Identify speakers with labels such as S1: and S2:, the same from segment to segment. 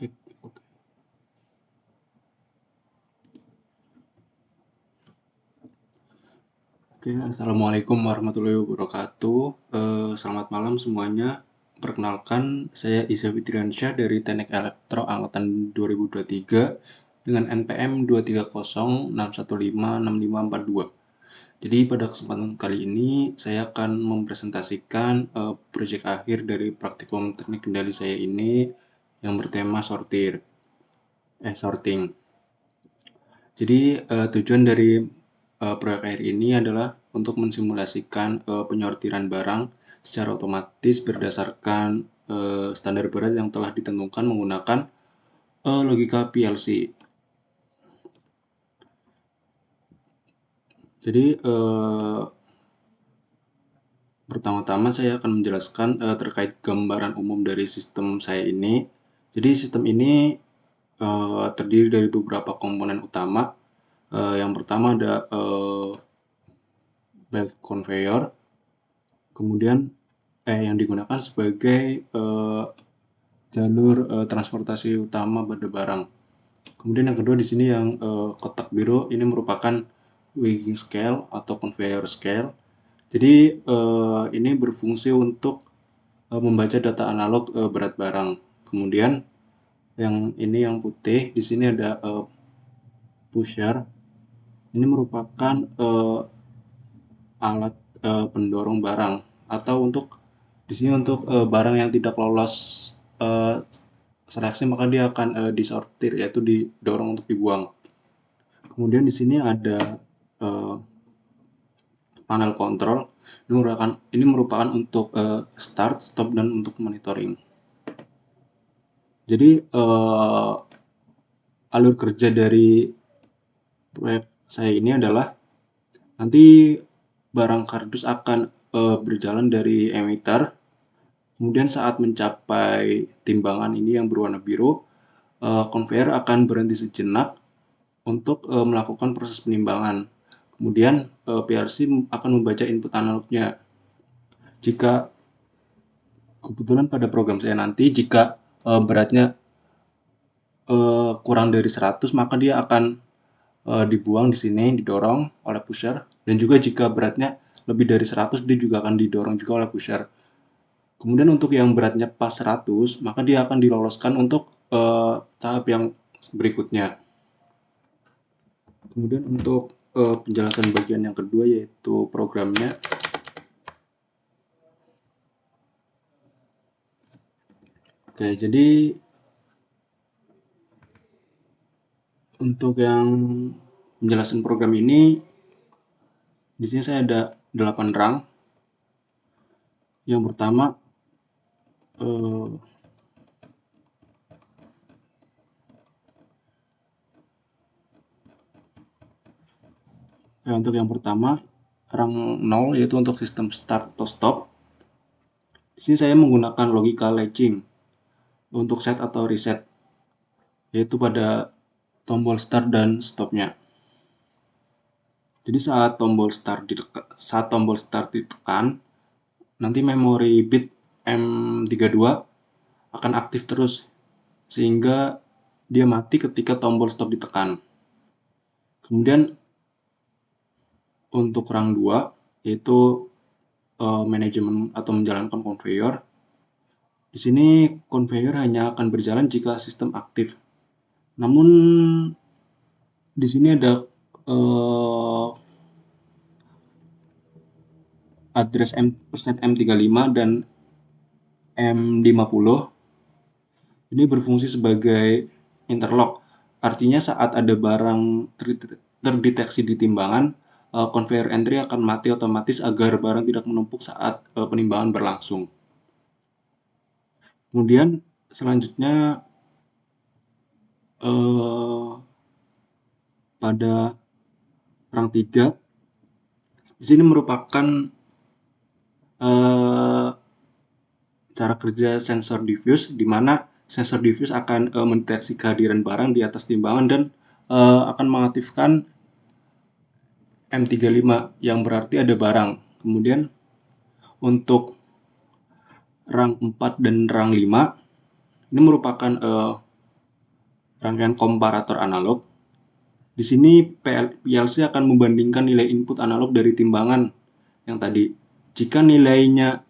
S1: Cek. Oke, Assalamualaikum warahmatullahi wabarakatuh. Selamat malam semuanya. Perkenalkan, saya Iza Fitriansyah dari Teknik Elektro Angkatan 2023 dengan NPM 23061565542. Jadi pada kesempatan kali ini saya akan mempresentasikan proyek akhir dari praktikum teknik kendali saya ini yang bertema sorting. Jadi tujuan dari proyek air ini adalah untuk mensimulasikan penyortiran barang secara otomatis berdasarkan standar berat yang telah ditentukan menggunakan logika PLC. Jadi pertama-tama saya akan menjelaskan terkait gambaran umum dari sistem saya ini. Jadi sistem ini terdiri dari beberapa komponen utama. Yang pertama ada belt conveyor, kemudian yang digunakan sebagai jalur transportasi utama pada barang. Kemudian yang kedua di sini yang kotak biru ini merupakan weighing scale atau conveyor scale. Jadi ini berfungsi untuk membaca data analog berat barang. Kemudian yang ini yang putih di sini ada pusher. Ini merupakan alat pendorong barang atau untuk di sini untuk barang yang tidak lolos seleksi maka dia akan disortir, yaitu didorong untuk dibuang. Kemudian di sini ada panel kontrol. Ini merupakan untuk start, stop, dan untuk monitoring. Jadi alur kerja dari proyek saya ini adalah nanti barang kardus akan berjalan dari emitter. Kemudian saat mencapai timbangan ini yang berwarna biru, conveyor akan berhenti sejenak untuk melakukan proses penimbangan. Kemudian PLC akan membaca input analognya. Jika kebetulan pada program saya nanti, jika beratnya kurang dari 100, maka dia akan dibuang di sini, didorong oleh pusher. Dan juga jika beratnya lebih dari 100, dia juga akan didorong juga oleh pusher. Kemudian untuk yang beratnya pas 100, maka dia akan diloloskan untuk tahap yang berikutnya. Kemudian untuk penjelasan bagian yang kedua yaitu programnya. Oke, jadi untuk yang penjelasan program ini di sini saya ada 8 rang. Yang pertama untuk yang pertama rang 0 yaitu untuk sistem start atau stop. Di sini saya menggunakan logika latching untuk set atau reset, yaitu pada tombol start dan stopnya. Jadi saat tombol start ditekan, nanti memori bit M32 akan aktif terus sehingga dia mati ketika tombol stop ditekan. Kemudian untuk rang 2 yaitu manajemen atau menjalankan conveyor. Di sini conveyor hanya akan berjalan jika sistem aktif. Namun di sini ada address %M35 dan M50. Ini berfungsi sebagai interlock. Artinya saat ada barang terdeteksi di timbangan, conveyor entry akan mati otomatis agar barang tidak menumpuk saat penimbangan berlangsung. Kemudian selanjutnya pada rang 3 di sini merupakan cara kerja sensor diffuse, di mana sensor diffuse akan mendeteksi kehadiran barang di atas timbangan dan akan mengaktifkan M35 yang berarti ada barang. Kemudian untuk rang 4 dan rang 5 ini merupakan rangkaian komparator analog. Di sini PLC akan membandingkan nilai input analog dari timbangan yang tadi. Jika nilainya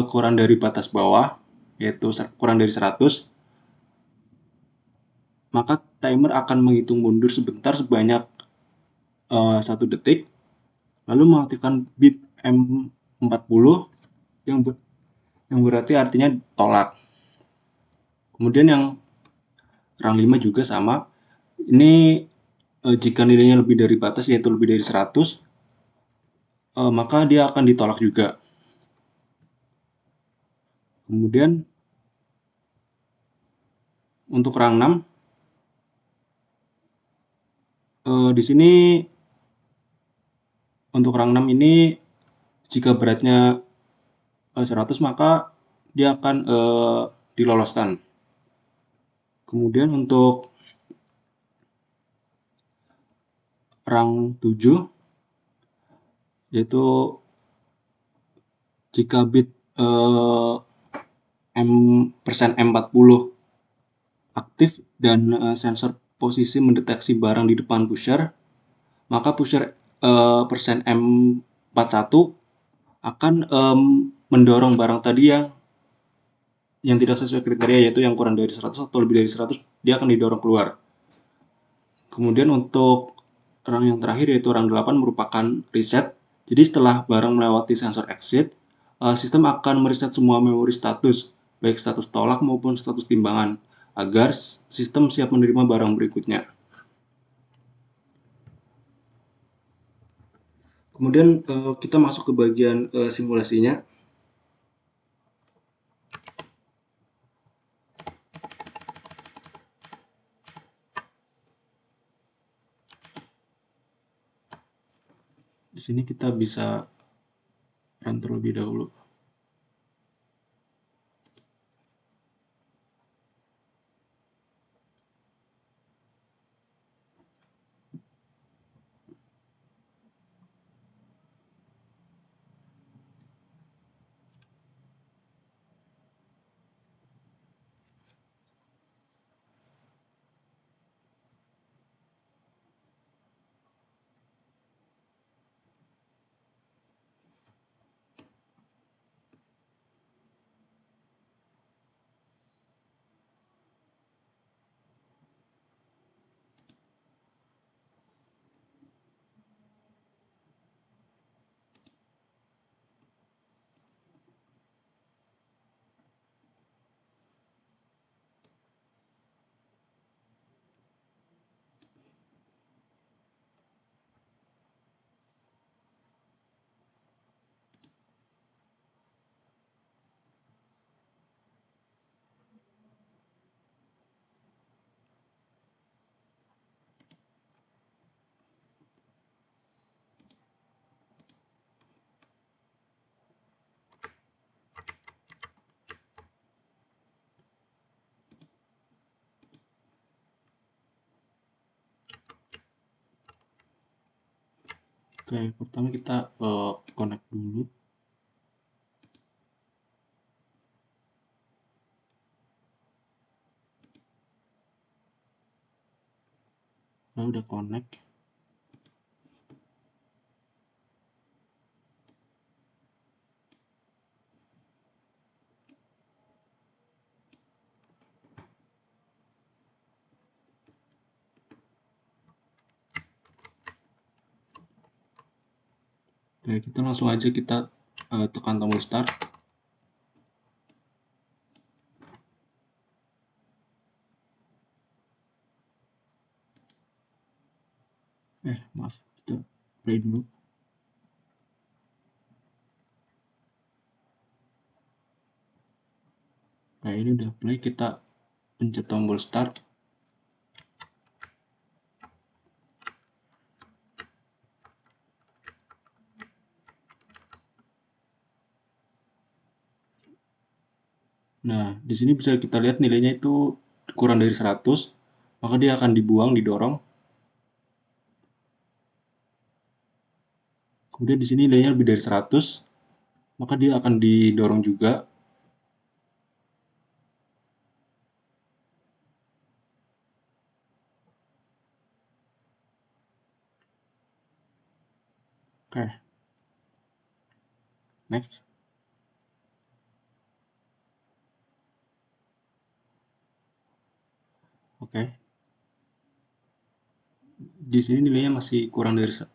S1: kurang dari batas bawah, yaitu kurang dari 100, maka timer akan menghitung mundur sebentar sebanyak 1 detik, lalu mengaktifkan bit M40 yang berarti artinya tolak. Kemudian yang rang 5 juga sama. Ini jika nilainya lebih dari batas, yaitu lebih dari 100, maka dia akan ditolak juga. Kemudian untuk rang 6, di sini untuk rang 6 ini jika beratnya 100, maka dia akan diloloskan. Kemudian untuk rang 7, yaitu jika bit M40 aktif dan sensor posisi mendeteksi barang di depan pusher, maka pusher persen M41 akan mendorong barang tadi yang tidak sesuai kriteria, yaitu yang kurang dari 100 atau lebih dari 100, dia akan didorong keluar. Kemudian untuk rang yang terakhir, yaitu rang 8, merupakan reset. Jadi setelah barang melewati sensor exit, sistem akan mereset semua memori status, baik status tolak maupun status timbangan, agar sistem siap menerima barang berikutnya. Kemudian kita masuk ke bagian simulasinya. Di sini kita bisa run terlebih dahulu. Oke, pertama kita connect dulu. Saya udah connect. Oke, kita langsung aja kita tekan tombol start. Maaf, kita play dulu. Oke, ini udah play, kita pencet tombol start. Nah, di sini bisa kita lihat nilainya itu kurang dari 100, maka dia akan dibuang, didorong. Kemudian di sini nilainya lebih dari 100, maka dia akan didorong juga. Oke, next. Oke, di sini nilainya masih kurang dari 100,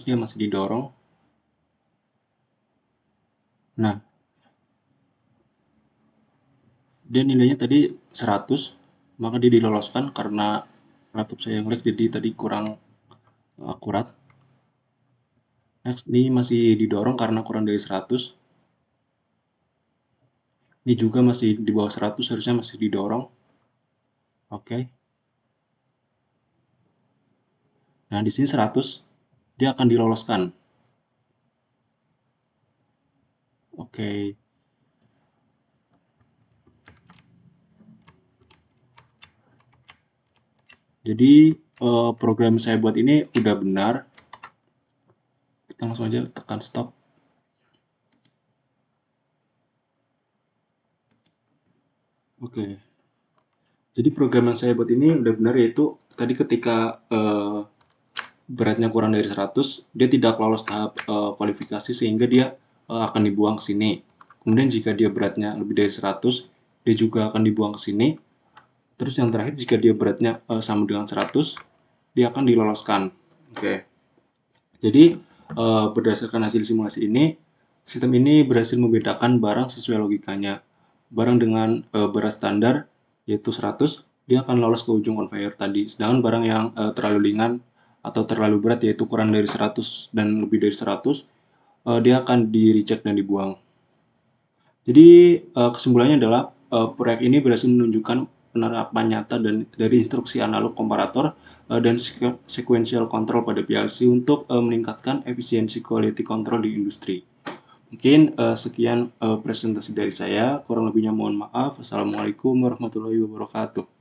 S1: dia masih didorong. Nah, dia nilainya tadi 100, maka dia diloloskan karena laptop saya yang lag jadi tadi kurang akurat. Next, ini masih didorong karena kurang dari 100. Ini juga masih di bawah 100, harusnya masih didorong. Oke. Nah, di sini 100, dia akan diloloskan. Oke. Jadi program saya buat ini udah benar. Kita langsung aja tekan stop. Oke. Jadi program yang saya buat ini udah benar, yaitu tadi ketika beratnya kurang dari 100, dia tidak lolos tahap kualifikasi sehingga dia akan dibuang ke sini. Kemudian jika dia beratnya lebih dari 100, dia juga akan dibuang ke sini. Terus yang terakhir, jika dia beratnya sama dengan 100, dia akan diloloskan. Oke. Jadi berdasarkan hasil simulasi ini, sistem ini berhasil membedakan barang sesuai logikanya. Barang dengan berat standar yaitu 100, dia akan lolos ke ujung conveyor tadi. Sedangkan barang yang terlalu ringan atau terlalu berat yaitu kurang dari 100 dan lebih dari 100, dia akan di reject dan dibuang. Jadi kesimpulannya adalah proyek ini berhasil menunjukkan penerapan nyata dan dari instruksi analog komparator dan sequential control pada PLC untuk meningkatkan efisiensi quality control di industri. Mungkin sekian presentasi dari saya. Kurang lebihnya mohon maaf. Assalamualaikum warahmatullahi wabarakatuh.